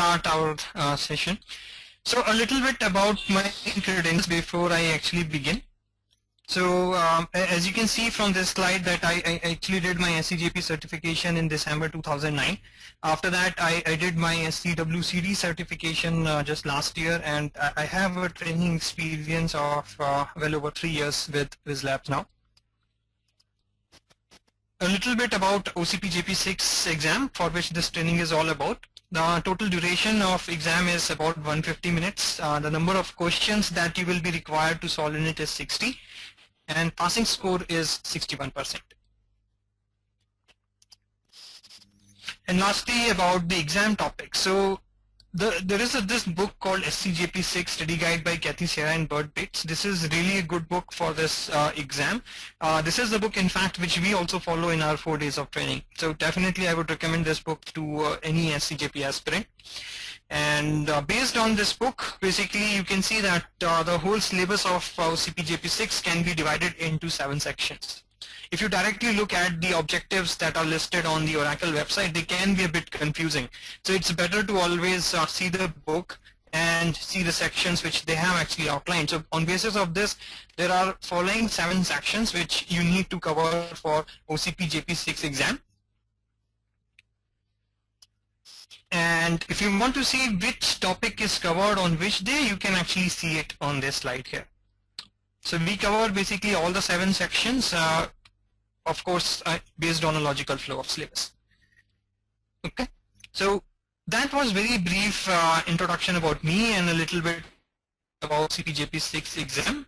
start our session. So a little bit about my credentials before I actually begin. So as you can see from this slide that I actually did my SCJP certification in December 2009. After that I did my SCWCD certification just last year, and I have a training experience of well over 3 years with WizLabs now. A little bit about OCPJP6 exam, for which this training is all about. The total duration of exam is about 150 minutes. The number of questions that you will be required to solve in it is 60, and passing score is 61%. And lastly, about the exam topic. So there is this book called SCJP6 Study Guide by Kathy Sierra and Bert Bates. This is really a good book for this exam. This is the book, in fact, which we also follow in our 4 days of training. So definitely I would recommend this book to any SCJP aspirant. And based on this book, basically you can see that the whole syllabus of OCPJP6 can be divided into 7 sections. If you directly look at the objectives that are listed on the Oracle website, they can be a bit confusing. So it's better to always see the book and see the sections which they have actually outlined. So on basis of this, there are following 7 sections which you need to cover for OCPJP6 exam. And if you want to see which topic is covered on which day, you can actually see it on this slide here. So we cover basically all the 7 sections, of course, based on a logical flow of syllabus. Okay, so that was very brief introduction about me and a little bit about CPJP6 exam.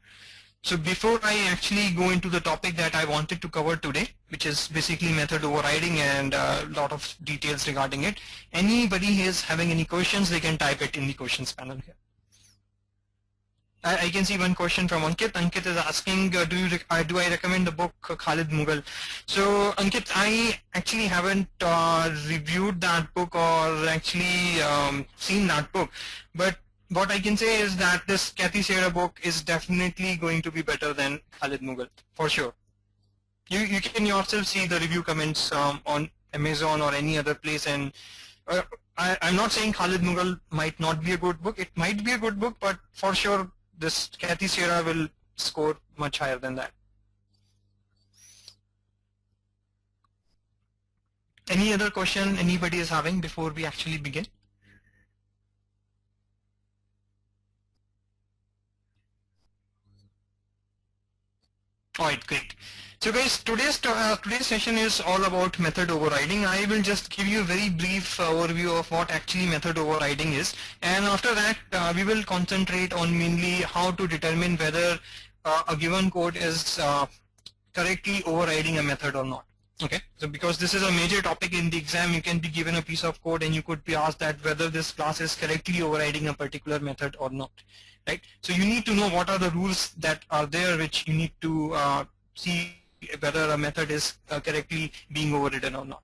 So before I actually go into the topic that I wanted to cover today, which is basically method overriding and a lot of details regarding it, anybody is having any questions, they can type it in the questions panel here. I can see one question from Ankit. Ankit is asking, do I recommend the book Khalid Mughal? So Ankit, I actually haven't reviewed that book or actually seen that book, but what I can say is that this Kathy Sierra book is definitely going to be better than Khalid Mughal, for sure. You can yourself see the review comments on Amazon or any other place, and I'm not saying Khalid Mughal might not be a good book. It might be a good book, but for sure this Kathy Sierra will score much higher than that. Any other question anybody is having before we actually begin? Alright, great. So guys, today's session is all about method overriding. I will just give you a very brief overview of what actually method overriding is, and after that we will concentrate on mainly how to determine whether a given code is correctly overriding a method or not. Okay, so because this is a major topic in the exam, you can be given a piece of code and you could be asked that whether this class is correctly overriding a particular method or not. Right? So you need to know what are the rules that are there which you need to see whether a method is correctly being overridden or not.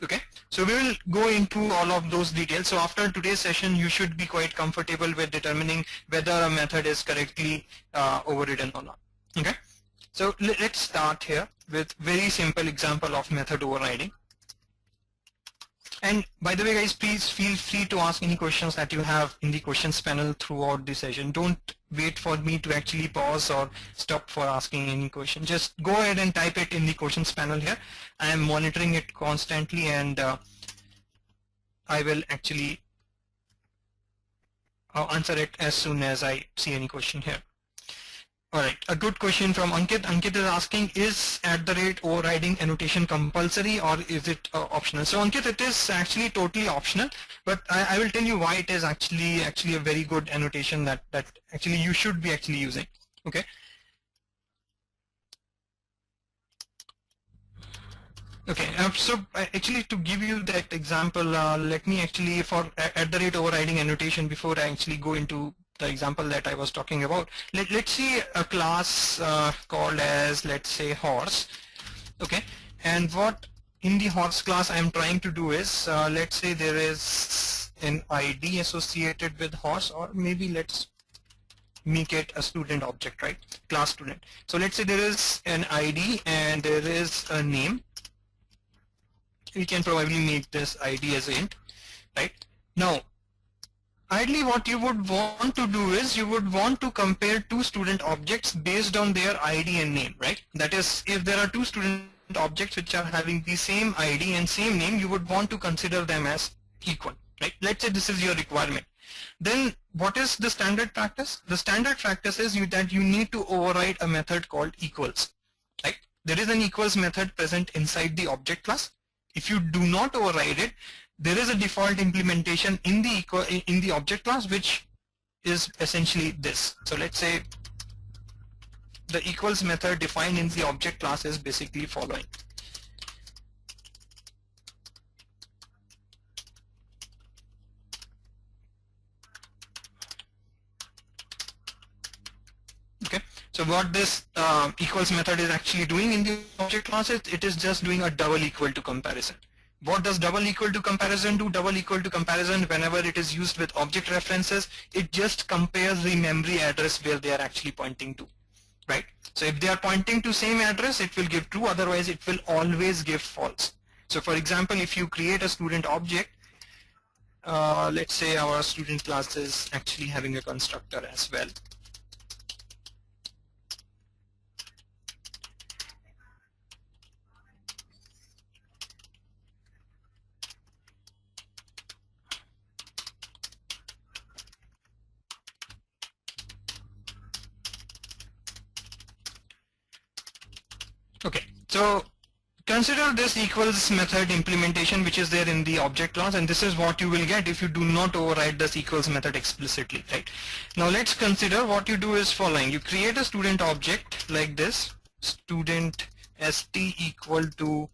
Okay, so we will go into all of those details. So after today's session, you should be quite comfortable with determining whether a method is correctly overridden or not. Okay, so let's start here with very simple example of method overriding. And by the way, guys, please feel free to ask any questions that you have in the questions panel throughout the session. Don't wait for me to actually pause or stop for asking any question. Just go ahead and type it in the questions panel here. I am monitoring it constantly, and I will actually answer it as soon as I see any question here. Alright, a good question from Ankit. Ankit is asking, is @overriding annotation compulsory or is it optional? So Ankit, it is actually totally optional, but I will tell you why it is actually a very good annotation that actually you should be actually using. Okay. Okay, so actually to give you that example, let me actually for @overriding annotation, before I actually go into the example that I was talking about, let's see a class called as, let's say, horse. Okay, and what in the horse class I'm trying to do is, let's say there is an ID associated with horse, or maybe let's make it a student object, right? Class student. So let's say there is an ID and there is a name. We can probably make this ID as int, right? Now, Ideally, what you would want to do is you would want to compare two student objects based on their ID and name, right? That is, if there are two student objects which are having the same ID and same name, you would want to consider them as equal, right? Let's say this is your requirement. Then what is the standard practice? The standard practice is that you need to override a method called equals, right? There is an equals method present inside the object class. If you do not override it, there is a default implementation in the object class, which is essentially this. So let's say the equals method defined in the object class is basically following. Okay, so what this equals method is actually doing in the object class is it is just doing a double equal to comparison. What does double equal to comparison do? Double equal to comparison, whenever it is used with object references, it just compares the memory address where they are actually pointing to, right? So if they are pointing to same address, it will give true, otherwise it will always give false. So for example, if you create a student object, let's say our student class is actually having a constructor as well. Okay, so consider this equals method implementation which is there in the object class, and this is what you will get if you do not override this equals method explicitly, right? Now let's consider what you do is following. You create a student object like this, student st equal to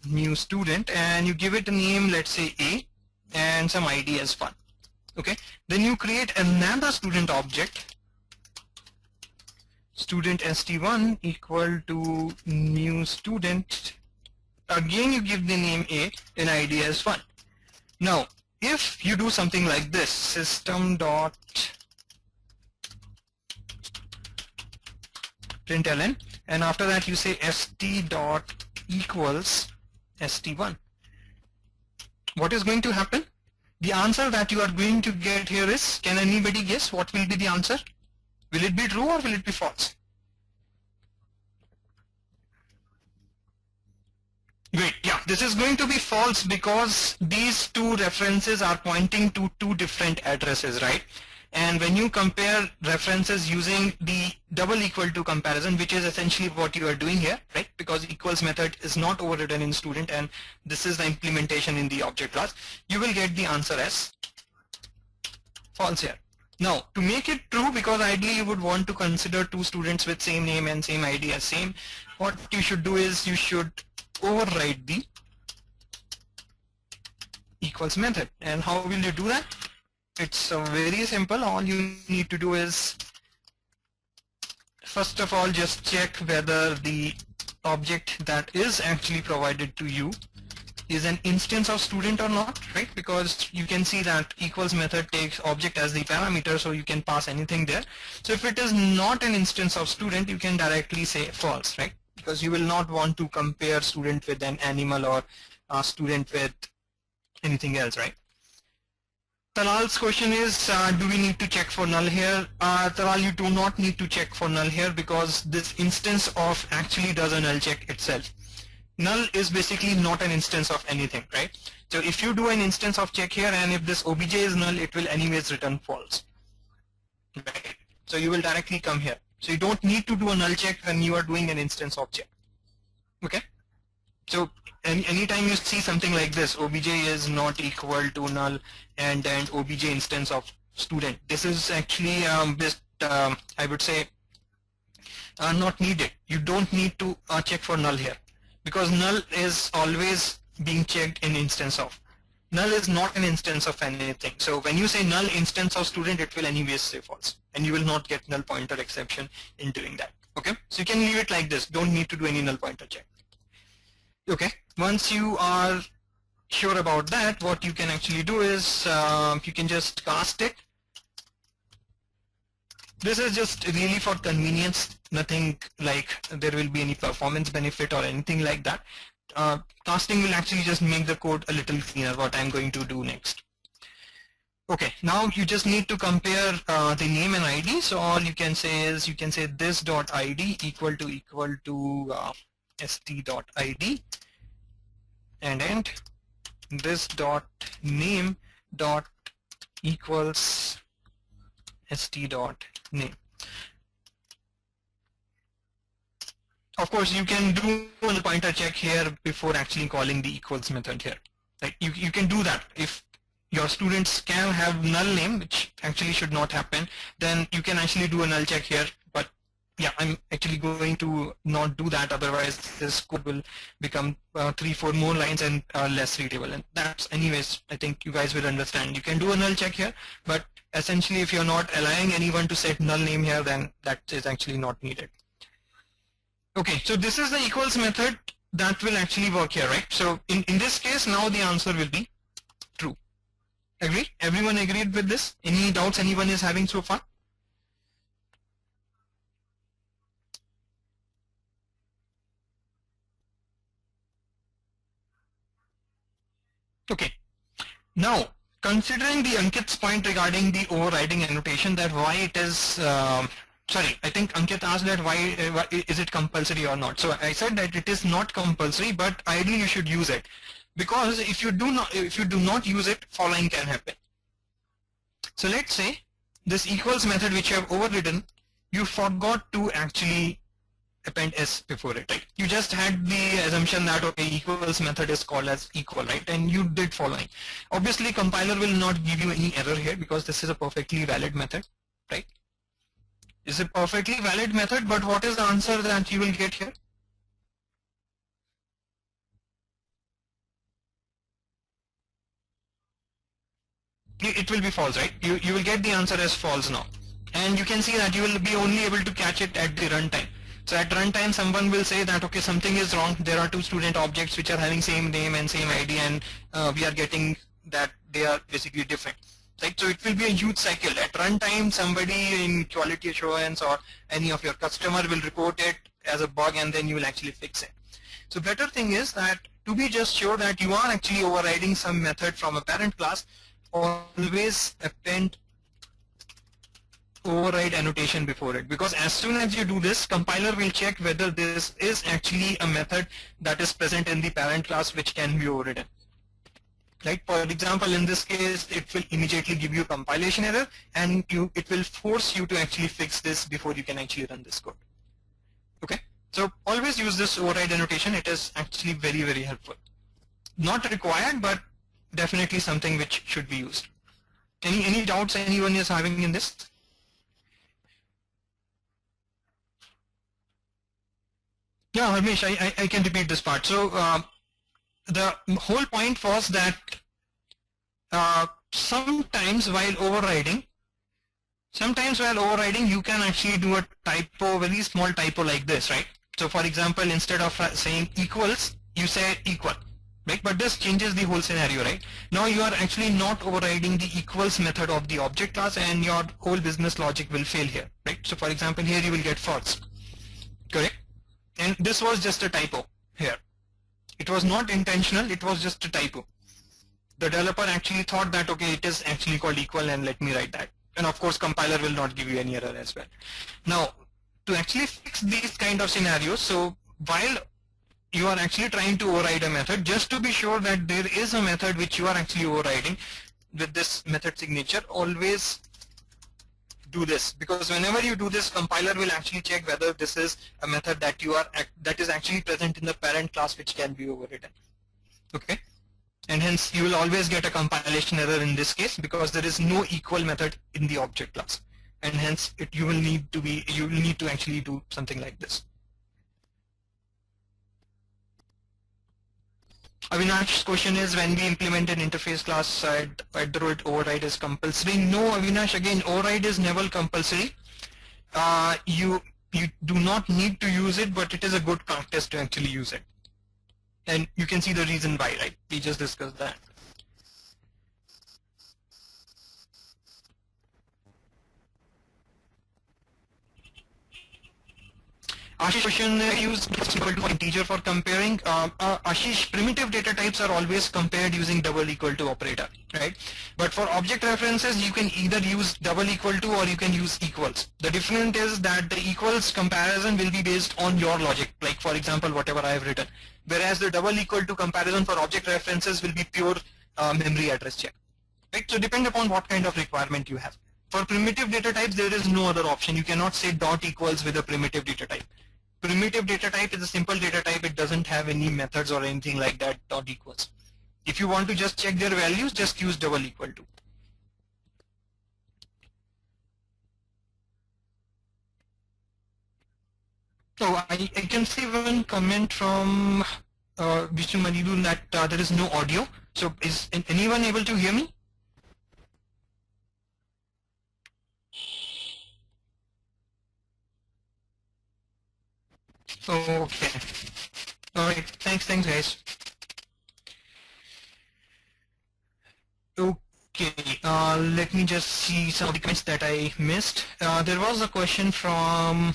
new student, and you give it a name, let's say A, and some ID as 1. Okay, then you create another student object, student st1 equal to new student. Again you give the name A and ID as 1. Now if you do something like this, system dot println, and after that you say st dot equals st1, what is going to happen? The answer that you are going to get here is, can anybody guess what will be the answer? Will it be true or will it be false? Great, yeah, this is going to be false because these two references are pointing to two different addresses, right? And when you compare references using the double equal to comparison, which is essentially what you are doing here, right? Because equals method is not overridden in student and this is the implementation in the object class, you will get the answer as false here. Now, to make it true, because ideally you would want to consider two students with same name and same ID as same, what you should do is you should override the equals method. And how will you do that? It's very simple. All you need to do is, first of all, just check whether the object that is actually provided to you is an instance of student or not, right? Because you can see that equals method takes object as the parameter, so you can pass anything there. So if it is not an instance of student, you can directly say false, right? Because you will not want to compare student with an animal or student with anything else, right? Talal's question is, do we need to check for null here? Talal, you do not need to check for null here because this instance of actually does a null check itself. Null is basically not an instance of anything, right? So if you do an instance of check here and if this obj is null, it will anyways return false, right? So you will directly come here. So you don't need to do a null check when you are doing an instance of check, okay? So anytime you see something like this, obj is not equal to null and obj instance of student, this is actually I would say not needed. You don't need to check for null here because null is always being checked in instance of. Null is not an instance of anything. So when you say null instance of student, it will anyways say false and you will not get null pointer exception in doing that. Okay, so you can leave it like this. Don't need to do any null pointer check. Okay, once you are sure about that, what you can actually do is you can just cast it. This is just really for convenience, nothing like there will be any performance benefit or anything like that. Casting will actually just make the code a little cleaner, what I'm going to do next. Okay, now you just need to compare the name and ID. So all you can say is you can say this dot ID equal to st dot ID, and end this dot name dot equals st dot name. Of course, you can do a pointer check here before actually calling the equals method here. Like you can do that. If your students can have null name, which actually should not happen, then you can actually do a null check here. But yeah, I'm actually going to not do that. Otherwise, this code will become 3-4 more lines and less readable. And that's anyways, I think you guys will understand. You can do a null check here, but essentially if you're not allowing anyone to set null name here, then that is actually not needed. Okay, so this is the equals method that will actually work here, right? So in this case, now the answer will be true. Agree? Everyone agreed with this? Any doubts anyone is having so far? Okay. Now, considering the Ankit's point regarding the overriding annotation, that why it is, sorry, I think Ankit asked that why is it compulsory or not. So I said that it is not compulsory, but ideally you should use it, because if you do not use it, following can happen. So let's say this equals method which you have overridden, you forgot to actually append s before it, right? You just had the assumption that okay, equals method is called as equal, right? And you did following. Obviously, compiler will not give you any error here because this is a perfectly valid method, right? It's a perfectly valid method, but what is the answer that you will get here? It will be false, right? You will get the answer as false now. And you can see that you will be only able to catch it at the runtime. So at runtime, someone will say that, okay, something is wrong. There are two student objects which are having same name and same ID, and we are getting that they are basically different. Right? So it will be a huge cycle. At runtime, somebody in quality assurance or any of your customer will report it as a bug, and then you will actually fix it. So better thing is that to be just sure that you are actually overriding some method from a parent class, always append override annotation before it, because as soon as you do this, compiler will check whether this is actually a method that is present in the parent class which can be overridden. Right? For example, in this case, it will immediately give you compilation error, and it will force you to actually fix this before you can actually run this code. Okay? So always use this override annotation. It is actually very, very helpful. Not required, but definitely something which should be used. Any doubts anyone is having in this? Yeah, Harmesh, I can repeat this part. So the whole point was that sometimes while overriding, you can actually do a typo, very small typo like this, right? So for example, instead of saying equals, you say equal, right? But this changes the whole scenario, right? Now you are actually not overriding the equals method of the object class, and your whole business logic will fail here, right? So for example, here you will get false, correct? And this was just a typo here. It was not intentional, it was just a typo. The developer actually thought that, okay, it is actually called equal, and let me write that. And of course, compiler will not give you any error as well. Now, to actually fix these kind of scenarios, so while you are actually trying to override a method, just to be sure that there is a method which you are actually overriding with this method signature, always do this, because whenever you do this, compiler will actually check whether this is a method that is actually present in the parent class which can be overridden. Okay, and hence you will always get a compilation error in this case, because there is no equal method in the object class, and hence you will need to actually do something like this. Avinash's question is, when we implement an interface class at the root, override is compulsory. No, Avinash, again, override is never compulsory. You do not need to use it, but it is a good practice to actually use it. And you can see the reason why, right? We just discussed that. Ashish question use equal to integer for comparing. Ashish, primitive data types are always compared using double equal to operator, right? But for object references, you can either use double equal to or you can use equals. The difference is that the equals comparison will be based on your logic, like for example, whatever I have written. Whereas the double equal to comparison for object references will be pure memory address check. Right? So depend upon what kind of requirement you have. For primitive data types, there is no other option. You cannot say dot equals with a primitive data type. Primitive data type is a simple data type. It doesn't have any methods or anything like that, dot equals. If you want to just check their values, just use double equal to. So I can see one comment from Vishnu Manidu that there is no audio. So is anyone able to hear me? Okay. All right. Thanks, guys. Okay. Let me just see some of the comments that I missed. There was a question from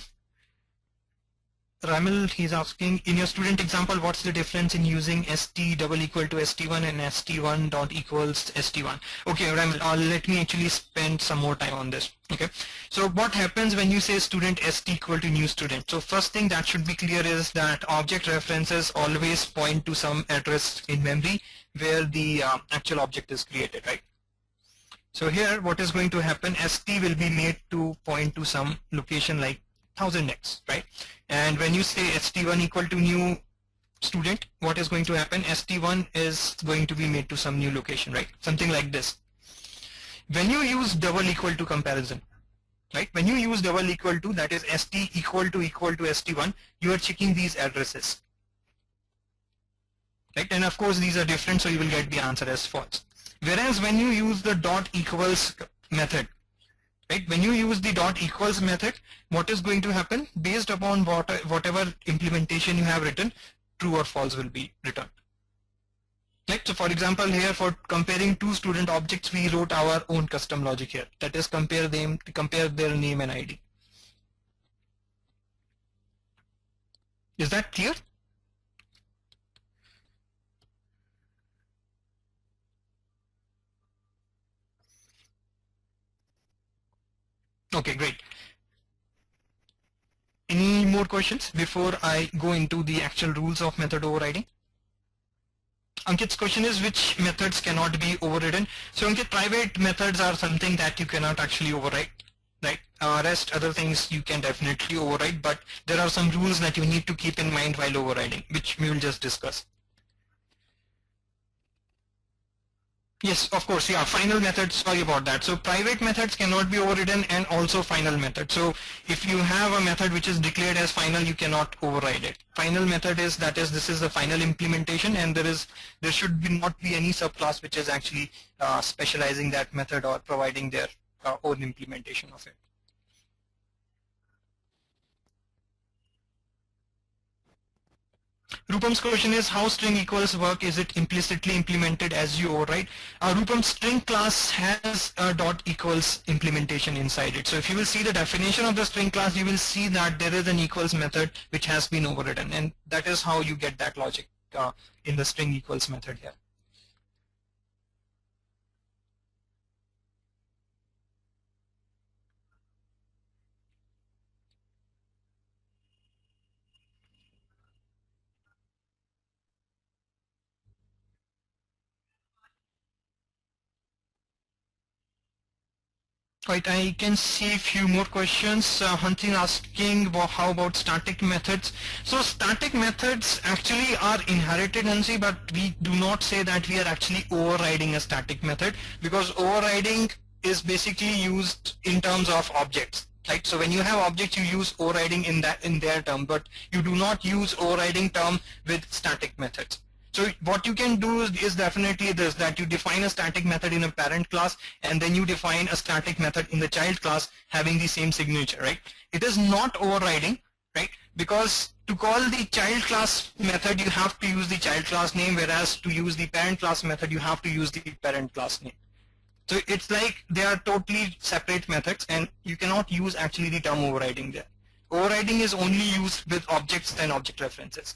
Ramil. He's asking, in your student example, what's the difference in using st double equal to st1 and st1 dot equals st1? Okay, Ramil, let me actually spend some more time on this. Okay, so what happens when you say student st equal to new student? So first thing that should be clear is that object references always point to some address in memory where the actual object is created, right? So here what is going to happen, st will be made to point to some location like 1000x, right? And when you say st1 equal to new student, what is going to happen? st1 is going to be made to some new location, right? Something like this. When you use double equal to comparison, right? When you use double equal to, that is st equal to st1, you are checking these addresses, right? And of course these are different, so you will get the answer as false. Whereas when you use the dot equals method, right? When you use the dot equals method, what is going to happen? Based upon whatever implementation you have written, true or false will be returned. Right? So for example, here for comparing two student objects, we wrote our own custom logic here. That is compare their name and ID. Is that clear? Okay, great. Any more questions before I go into the actual rules of method overriding? Ankit's question is, which methods cannot be overridden? So Ankit, private methods are something that you cannot actually override, right? Rest other things you can definitely override, but there are some rules that you need to keep in mind while overriding, which we will just discuss. Yes, of course, yeah, final methods, sorry about that. So private methods cannot be overridden and also final method. So if you have a method which is declared as final, you cannot override it. Final method is, this is the final implementation, and there should not be any subclass which is actually specializing that method or providing their own implementation of it. Rupam's question is, how string equals work? Is it implicitly implemented as you override? Rupam's string class has a dot equals implementation inside it. So if you will see the definition of the string class, you will see that there is an equals method which has been overridden, and that is how you get that logic in the string equals method here. Right, I can see a few more questions. Hunting asking, well, how about static methods? So static methods actually are inherited, Hansi, but we do not say that we are actually overriding a static method, because overriding is basically used in terms of objects. Right, so when you have objects, you use overriding in their term, but you do not use overriding term with static methods. So what you can do is definitely this, that you define a static method in a parent class, and then you define a static method in the child class having the same signature, right? It is not overriding, right? Because to call the child class method, you have to use the child class name, whereas to use the parent class method, you have to use the parent class name. So it's like they are totally separate methods, and you cannot use actually the term overriding there. Overriding is only used with objects and object references.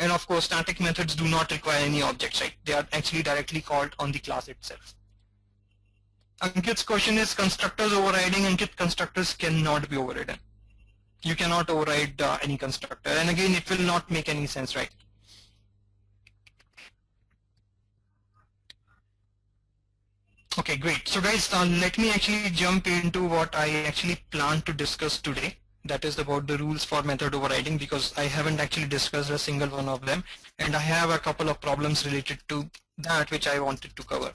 And of course, static methods do not require any objects, right? They are actually directly called on the class itself. Ankit's question is constructors overriding. Ankit, constructors cannot be overridden. You cannot override any constructor. And again, it will not make any sense, right? Okay, great. So guys, let me actually jump into what I actually plan to discuss today. That is about the rules for method overriding, because I haven't actually discussed a single one of them. And I have a couple of problems related to that which I wanted to cover.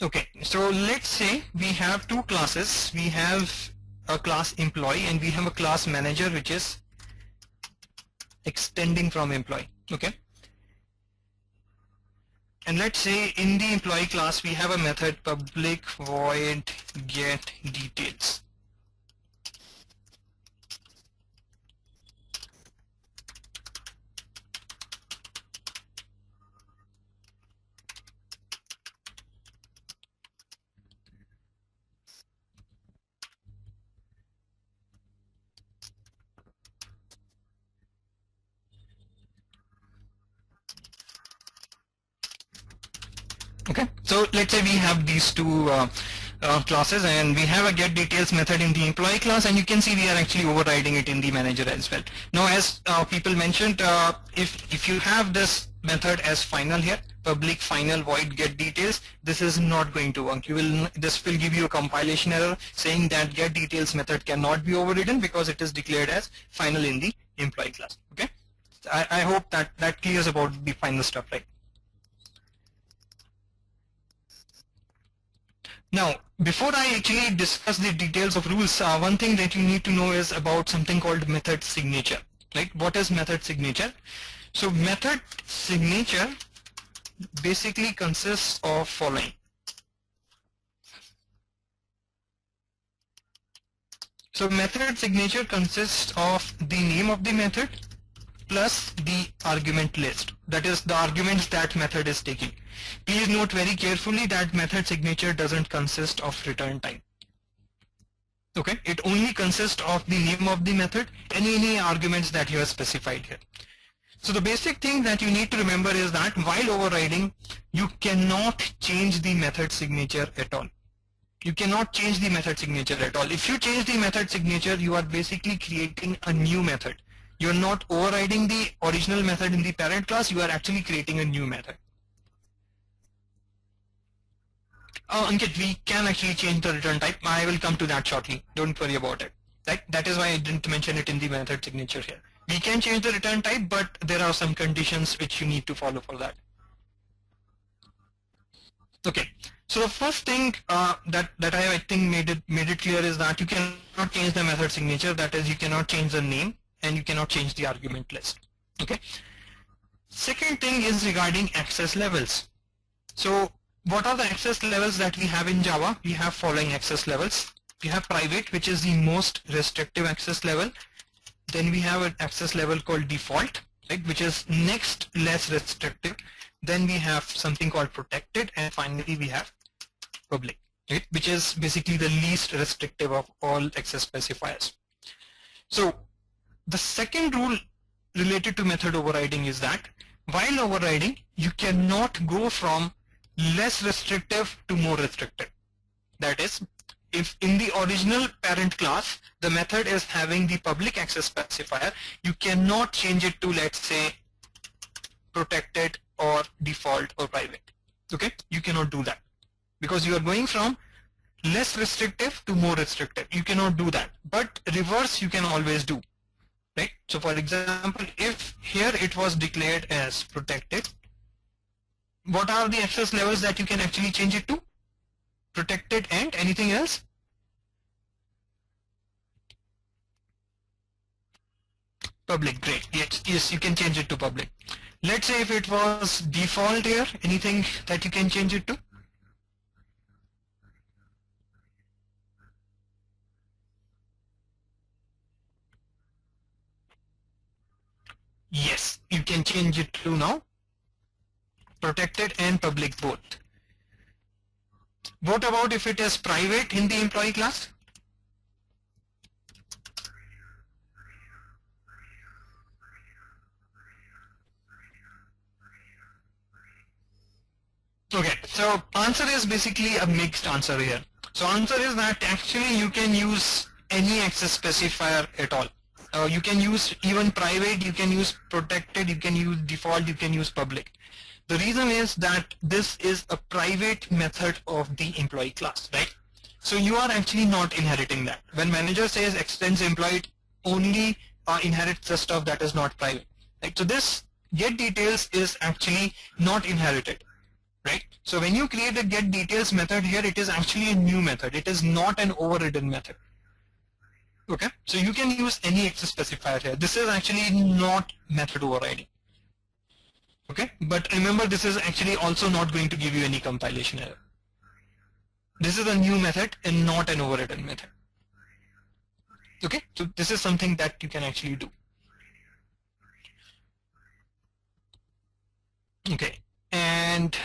Okay, so let's say we have two classes. We have a class employee and we have a class manager which is extending from employee. Okay. And let's say in the employee class we have a method public void get details. Okay, so let's say we have these two classes and we have a get details method in the employee class, and you can see we are actually overriding it in the manager as well. Now, as people mentioned, if you have this method as final here, public final void get details, this is not going to work. This will give you a compilation error saying that get details method cannot be overridden because it is declared as final in the employee class. Okay, I hope that clears about the final stuff, right? Now, before I actually discuss the details of rules, one thing that you need to know is about something called method signature. Right? What is method signature? So method signature basically consists of following. So method signature consists of the name of the method plus the argument list. That is the arguments that method is taking. Please note very carefully that method signature doesn't consist of return type. Okay, it only consists of the name of the method and any arguments that you have specified here. So the basic thing that you need to remember is that while overriding, you cannot change the method signature at all. You cannot change the method signature at all. If you change the method signature, you are basically creating a new method. You're not overriding the original method in the parent class, you are actually creating a new method. Ankit, we can actually change the return type. I will come to that shortly. Don't worry about it. Right? That is why I didn't mention it in the method signature here. We can change the return type, but there are some conditions which you need to follow for that. Okay. So the first thing that I think made it clear is that you cannot change the method signature. That is, you cannot change the name and you cannot change the argument list. Okay. Second thing is regarding access levels. So what are the access levels that we have in Java? We have following access levels. We have private, which is the most restrictive access level. Then we have an access level called default, right, which is next less restrictive. Then we have something called protected, and finally we have public, right, which is basically the least restrictive of all access specifiers. So the second rule related to method overriding is that while overriding, you cannot go from less restrictive to more restrictive. That is, if in the original parent class, the method is having the public access specifier, you cannot change it to, let's say, protected or default or private. Okay, you cannot do that because you are going from less restrictive to more restrictive. You cannot do that, but reverse you can always do. Right? So for example, if here it was declared as protected, what are the access levels that you can actually change it to? Protected and anything else? Public, great. Yes, you can change it to public. Let's say if it was default here, anything that you can change it to? Yes, you can change it to now protected and public both. What about if it is private in the employee class? So answer is basically a mixed answer here. So answer is that actually you can use any access specifier at all. You can use even private, you can use protected, you can use default, you can use public. The reason is that this is a private method of the employee class, right? So you are actually not inheriting that. When manager says extends employee, only inherits the stuff that is not private. Right? So this get details is actually not inherited. Right? So when you create a get details method here, it is actually a new method. It is not an overridden method. Okay? So you can use any access specifier here. This is actually not method overriding. Okay? But remember, this is actually also not going to give you any compilation error. This is a new method and not an overridden method. Okay? So this is something that you can actually do. Okay. And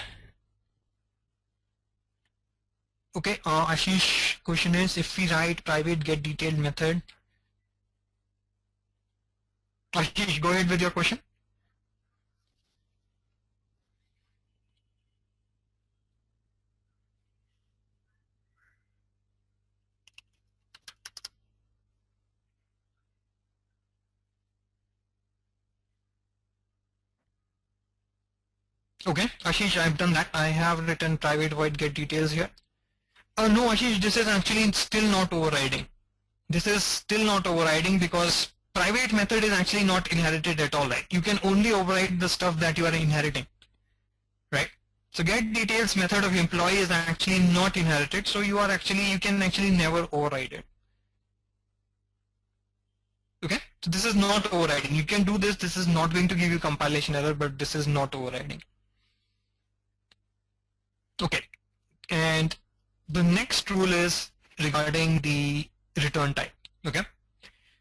okay, Ashish, question is, if we write private get detailed method. Ashish, go ahead with your question. Okay, Ashish, I've done that. I have written private void get details here. No, Ashish, this is actually still not overriding. This is still not overriding because private method is actually not inherited at all, right? You can only override the stuff that you are inheriting, right? So get details method of employee is actually not inherited, so you can actually never override it. Okay, so this is not overriding. You can do this. This is not going to give you compilation error, but this is not overriding. Okay, and the next rule is regarding the return type. Okay,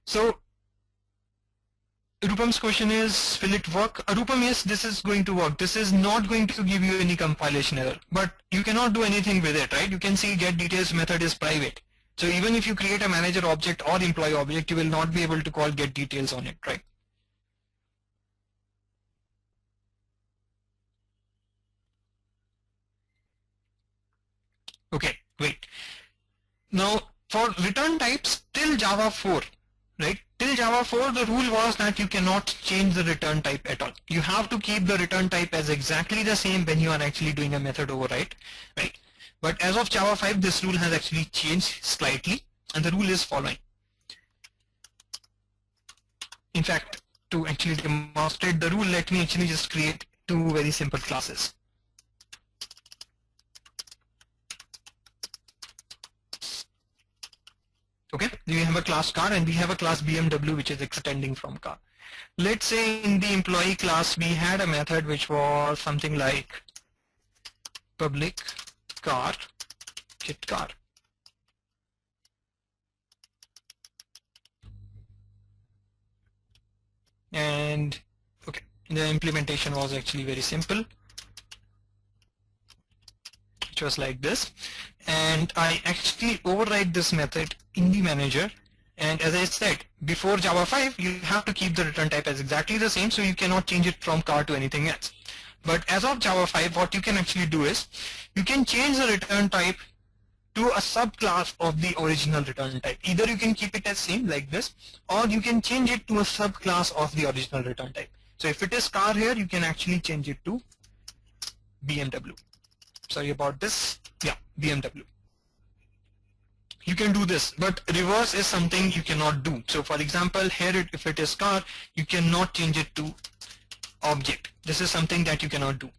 so Rupam's question is, will it work? Rupam, yes, this is going to work. This is not going to give you any compilation error, but you cannot do anything with it, right? You can see get details method is private. So even if you create a manager object or employee object, you will not be able to call get details on it, right? Okay, great. Now for return types till Java 4, right? Till Java 4, the rule was that you cannot change the return type at all. You have to keep the return type as exactly the same when you are actually doing a method override, right? But as of Java 5, this rule has actually changed slightly, and the rule is following. In fact, to actually demonstrate the rule, let me actually just create two very simple classes. Okay, we have a class car and we have a class BMW which is extending from car. Let's say in the employee class we had a method which was something like public car get car. And okay, the implementation was actually very simple, which was like this. And I actually override this method in the manager. And as I said, before Java 5, you have to keep the return type as exactly the same, so you cannot change it from car to anything else. But as of Java 5, what you can actually do is, you can change the return type to a subclass of the original return type. Either you can keep it as same like this, or you can change it to a subclass of the original return type. So if it is car here, you can actually change it to BMW. Sorry about this. Yeah, BMW. You can do this, but reverse is something you cannot do. So for example, here if it is car, you cannot change it to object. This is something that you cannot do,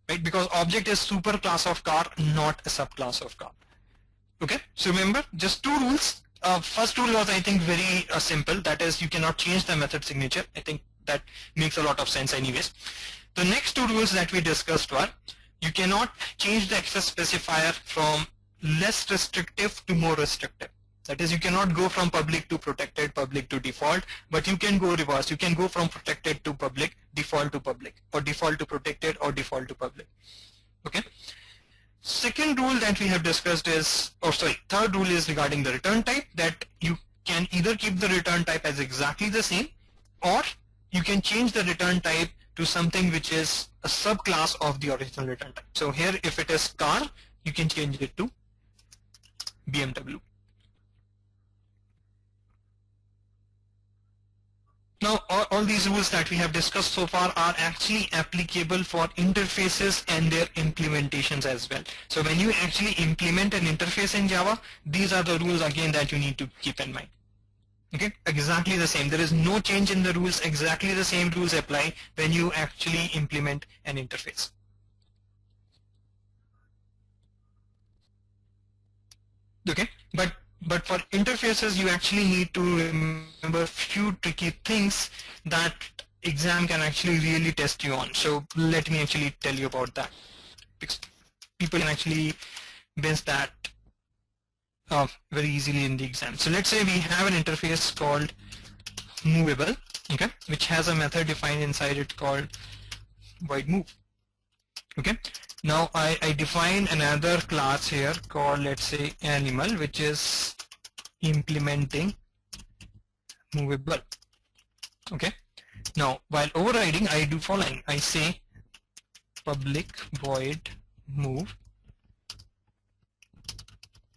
right? Because object is superclass of car, not a subclass of car. Okay, so remember just two rules. First rule was, I think, very simple. That is, you cannot change the method signature. I think that makes a lot of sense anyways. The next two rules that we discussed were, you cannot change the access specifier from less restrictive to more restrictive. That is, you cannot go from public to protected, public to default, but you can go reverse. You can go from protected to public, default to public, or default to protected, or default to public. Okay. Second rule that we have discussed is, third rule is regarding the return type, that you can either keep the return type as exactly the same, or you can change the return type to something which is a subclass of the original return type. So here, if it is car, you can change it to BMW. Now, all these rules that we have discussed so far are actually applicable for interfaces and their implementations as well. So when you actually implement an interface in Java, these are the rules again that you need to keep in mind. Okay, exactly the same. There is no change in the rules. Exactly the same rules apply when you actually implement an interface. Okay, but for interfaces, you actually need to remember a few tricky things that exam can actually really test you on. So let me actually tell you about that. People can actually miss that very easily in the exam. So let's say we have an interface called movable, okay, which has a method defined inside it called void move. Okay, now I define another class here called, let's say, animal, which is implementing movable. Okay, now while overriding, I do following. I say public void move.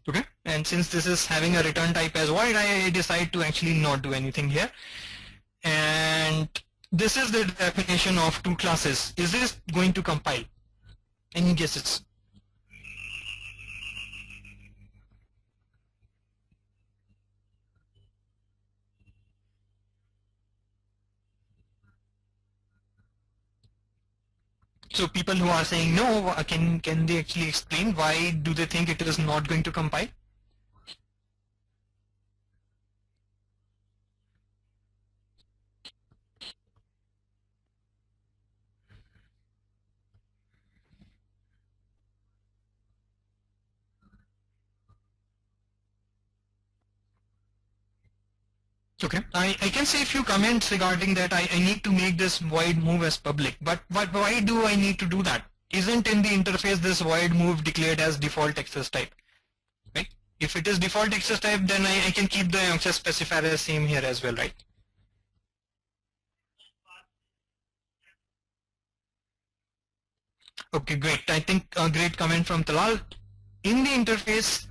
Okay, and since this is having a return type as void, I decide to actually not do anything here. And this is the definition of two classes. Is this going to compile? Any guesses? So people who are saying no, can they actually explain why do they think it is not going to compile? Okay, I can say a few comments regarding that. I need to make this void move as public, but why do I need to do that? Isn't in the interface this void move declared as default access type? Right? If it is default access type, then I can keep the access specifier as same here as well, right? Okay, great. I think a great comment from Talal. In the interface,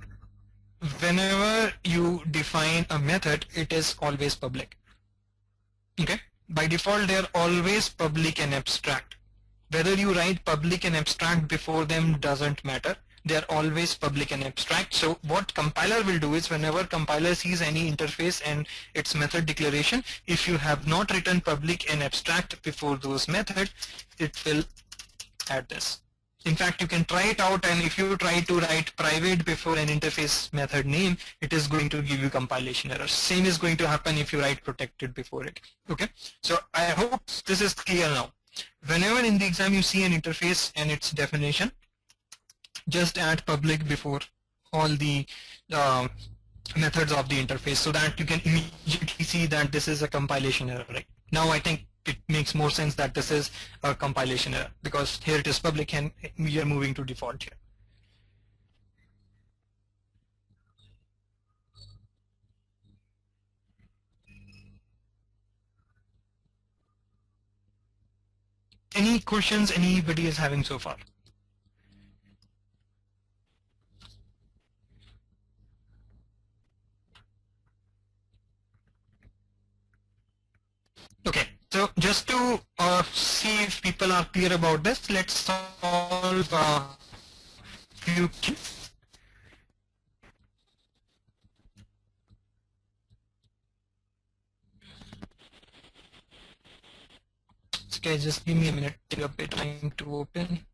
whenever you define a method, it is always public. Okay, by default they are always public and abstract. Whether you write public and abstract before them doesn't matter. They are always public and abstract. So what compiler will do is, whenever compiler sees any interface and its method declaration, if you have not written public and abstract before those methods, it will add this. In fact, you can try it out, and if you try to write private before an interface method name, it is going to give you compilation errors. Same is going to happen if you write protected before it. Okay, so I hope this is clear now. Whenever in the exam you see an interface and its definition, just add public before all the methods of the interface, so that you can immediately see that this is a compilation error. Right now, I think it makes more sense that this is a compilation error, because here it is public and we are moving to default here. Any questions anybody is having so far? Okay, so just to see if people are clear about this, let's solve a few keys. Okay, just give me a minute, take a bit time to open.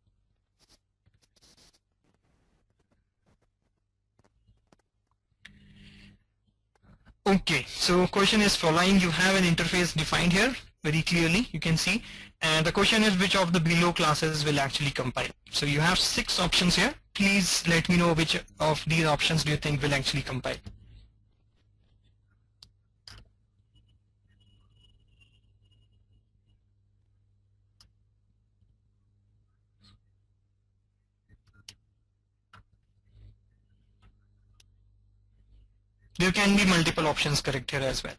Okay, so question is following. You have an interface defined here very clearly, you can see, and the question is which of the below classes will actually compile. So you have 6 options here. Please let me know which of these options do you think will actually compile. There can be multiple options correct here as well.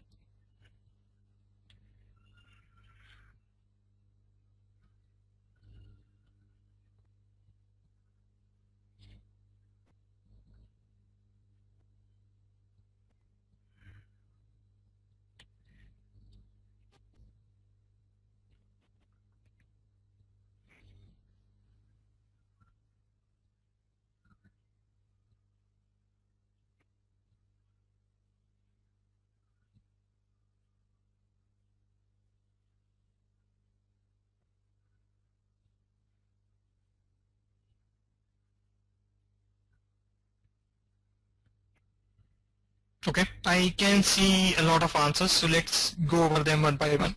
Okay, I can see a lot of answers, so let's go over them one by one.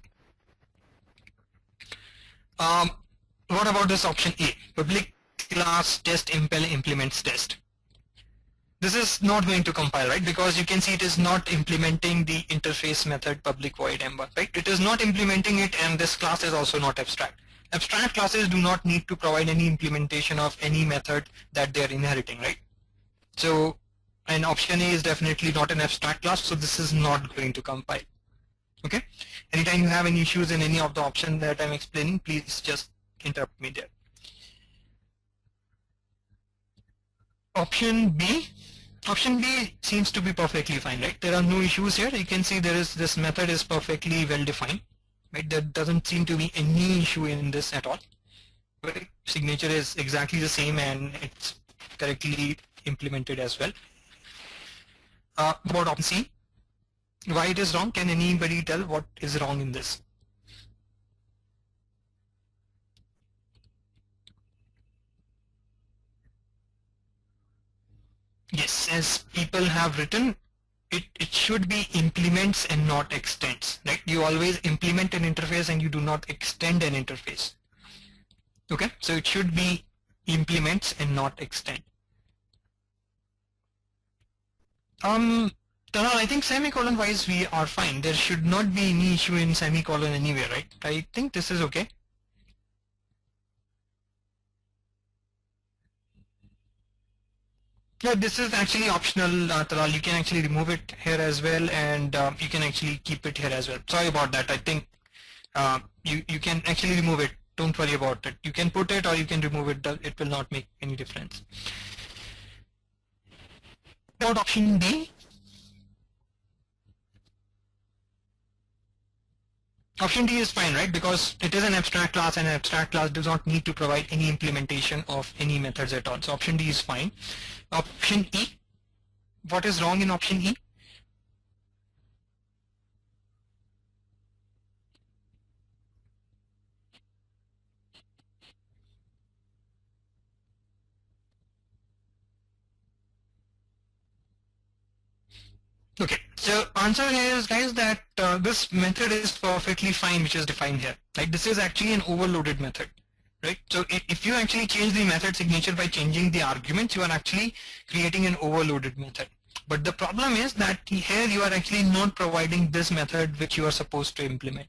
Um, what about this option A, public class test implements test? This is not going to compile, right? Because you can see it is not implementing the interface method public void m1, right? It is not implementing it, and this class is also not abstract. Abstract classes do not need to provide any implementation of any method that they are inheriting, right? So an option A is definitely not an abstract class, so this is not going to compile. Okay? Anytime you have any issues in any of the options that I'm explaining, please just interrupt me there. Option B. Option B seems to be perfectly fine, right? There are no issues here. You can see this method is perfectly well defined, right? There doesn't seem to be any issue in this at all. Right? Signature is exactly the same and it's correctly implemented as well. About option C, why it is wrong? Can anybody tell what is wrong in this? Yes, as people have written, it should be implements and not extends, right? You always implement an interface and you do not extend an interface. Okay, so it should be implements and not extend. Tanal, I think semicolon wise we are fine. There should not be any issue in semicolon anywhere, right? I think this is okay. Yeah, this is actually optional, Talal. You can actually remove it here as well, and you can actually keep it here as well. Sorry about that. I think you can actually remove it. Don't worry about it. You can put it or you can remove it. It will not make any difference. About option D. Option D is fine, right? Because it is an abstract class and an abstract class does not need to provide any implementation of any methods at all. So option D is fine. Option E. What is wrong in option E? Okay, so answer here is, guys, that this method is perfectly fine, which is defined here. Like this is actually an overloaded method, right? So if you actually change the method signature by changing the arguments, you are actually creating an overloaded method. But the problem is that here you are actually not providing this method which you are supposed to implement.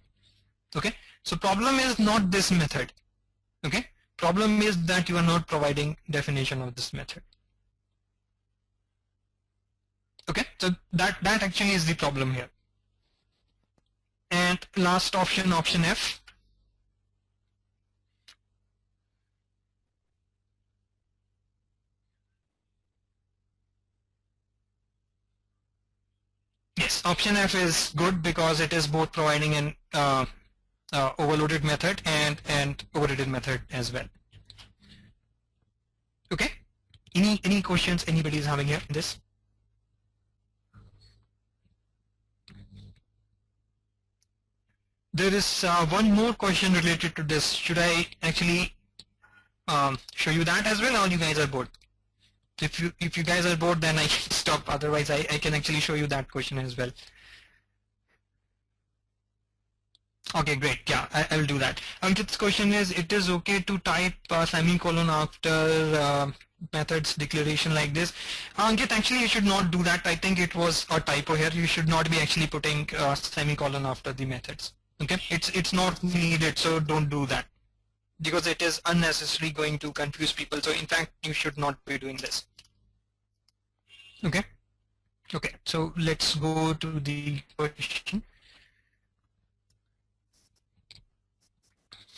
Okay, so problem is not this method. Okay, problem is that you are not providing definition of this method. Okay, so that actually is the problem here. And last option, option F. Yes, option F is good because it is both providing an overloaded method and overridden method as well. Okay. Any questions anybody is having here in this? There is one more question related to this. Should I actually show you that as well, or you guys are bored? If you guys are bored, then I can stop. Otherwise, I can actually show you that question as well. Okay, great. Yeah, I will do that. Ankit's question is, it is okay to type semicolon after methods declaration like this. Ankit, actually you should not do that. I think it was a typo here. You should not be actually putting semicolon after the methods. Okay, it's not needed, so don't do that because it is unnecessarily going to confuse people. So in fact, you should not be doing this. Okay. Okay, so let's go to the question.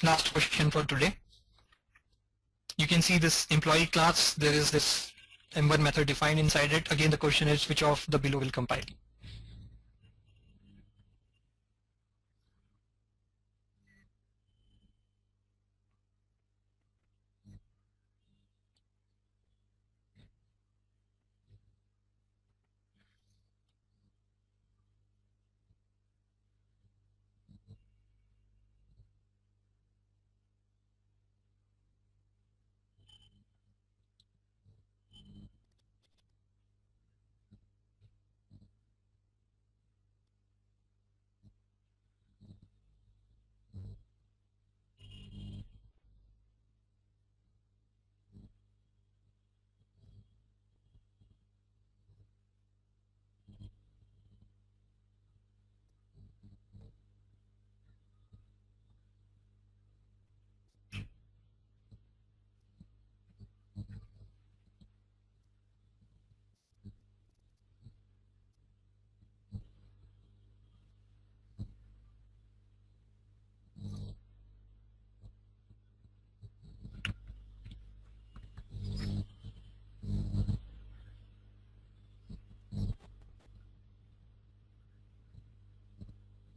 Last question for today. You can see this employee class, there is this M1 method defined inside it. Again, the question is which of the below will compile.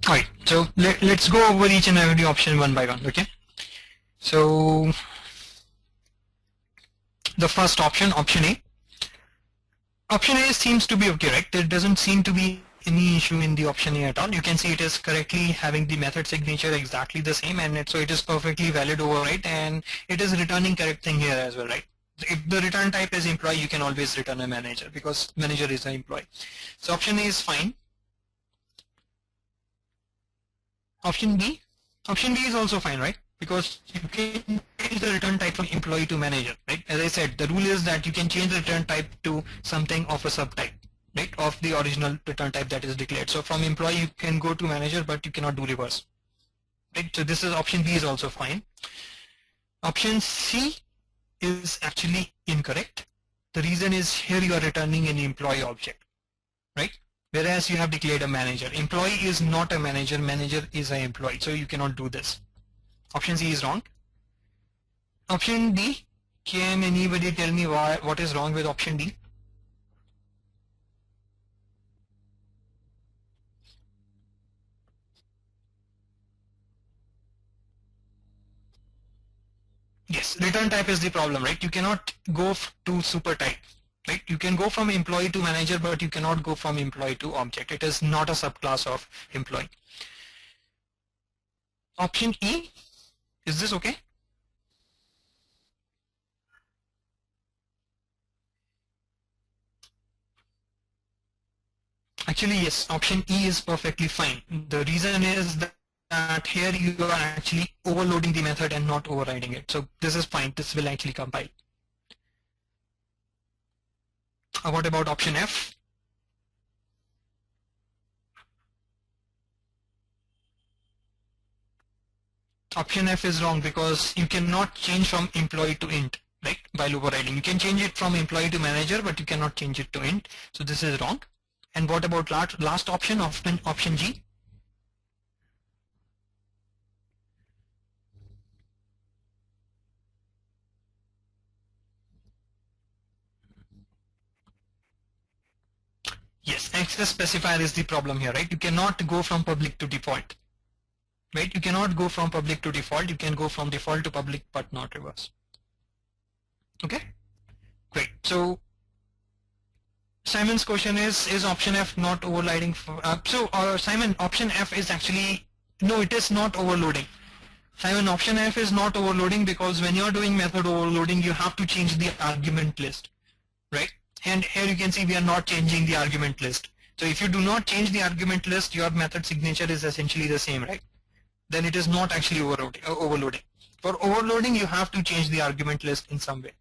Alright, so let's go over each and every option one by one, okay? So the first option, option A. Option A seems to be okay, right? There doesn't seem to be any issue in the option A at all. You can see it is correctly having the method signature exactly the same, and so it is perfectly valid override, and it is returning correct thing here as well, right? If the return type is employee, you can always return a manager because manager is an employee. So option A is fine. Option B, option B is also fine, right? Because you can change the return type from employee to manager, right? As I said, the rule is that you can change the return type to something of a subtype, right? Of the original return type that is declared. So from employee, you can go to manager, but you cannot do reverse, right? So this is option B is also fine. Option C is actually incorrect. The reason is here you are returning an employee object, right? Whereas you have declared a manager. Employee is not a manager, manager is an employee. So you cannot do this. Option C is wrong. Option D, can anybody tell me what is wrong with option D? Yes, return type is the problem, right? You cannot go to super type, right? You can go from employee to manager, but you cannot go from employee to object. It is not a subclass of employee. Option E, is this okay? Actually, yes, option E is perfectly fine. The reason is that here you are actually overloading the method and not overriding it. So this is fine. This will actually compile. What about option F? Option F is wrong because you cannot change from employee to int, right? While overriding, you can change it from employee to manager, but you cannot change it to int. So this is wrong. And what about last option, option G? Yes, access specifier is the problem here, right? You cannot go from public to default, right? You cannot go from public to default. You can go from default to public, but not reverse. Okay, great. So Simon's question is option F not overloading? Simon, option F is actually, no, it is not overloading. Simon, option F is not overloading because when you're doing method overloading, you have to change the argument list, right? And here you can see we are not changing the argument list. So if you do not change the argument list, your method signature is essentially the same, right? Then it is not actually overloading. For overloading, you have to change the argument list in some way.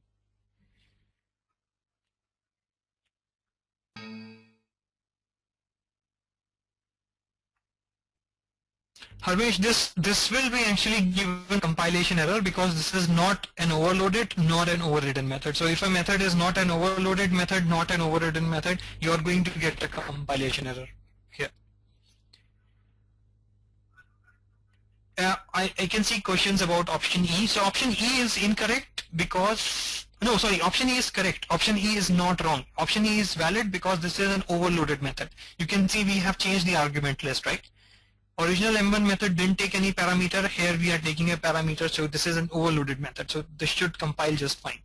Harvesh, this will be actually given compilation error because this is not an overloaded nor an overridden method. So if a method is not an overloaded method, not an overridden method, you are going to get a compilation error here. I can see questions about option E. So option E is incorrect because, no, sorry, option E is correct. Option E is not wrong. Option E is valid because this is an overloaded method. You can see we have changed the argument list, right? Original M1 method didn't take any parameter. Here we are taking a parameter, so this is an overloaded method. So this should compile just fine.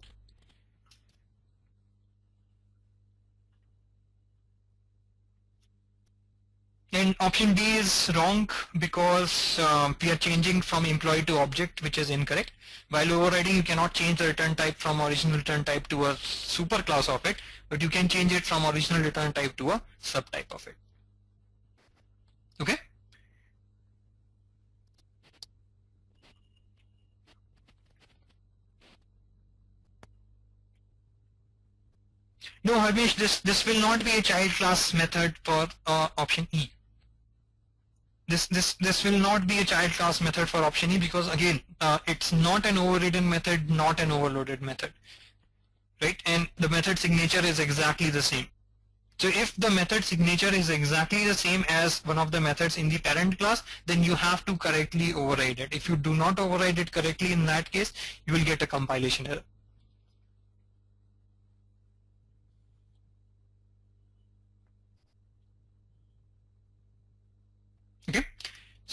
And option D is wrong because we are changing from employee to object, which is incorrect. While overriding, you cannot change the return type from original return type to a superclass of it, but you can change it from original return type to a subtype of it. Okay? No, Harvish, this will not be a child class method for option E. This will not be a child class method for option E because again, it's not an overridden method, not an overloaded method, right? And the method signature is exactly the same. So if the method signature is exactly the same as one of the methods in the parent class, then you have to correctly override it. If you do not override it correctly, in that case, you will get a compilation error. Okay.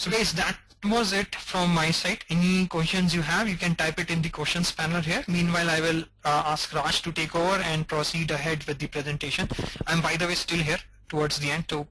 So guys, that was it from my side. Any questions you have, you can type it in the questions panel here. Meanwhile, I will ask Raj to take over and proceed ahead with the presentation. I'm, by the way, still here towards the end. So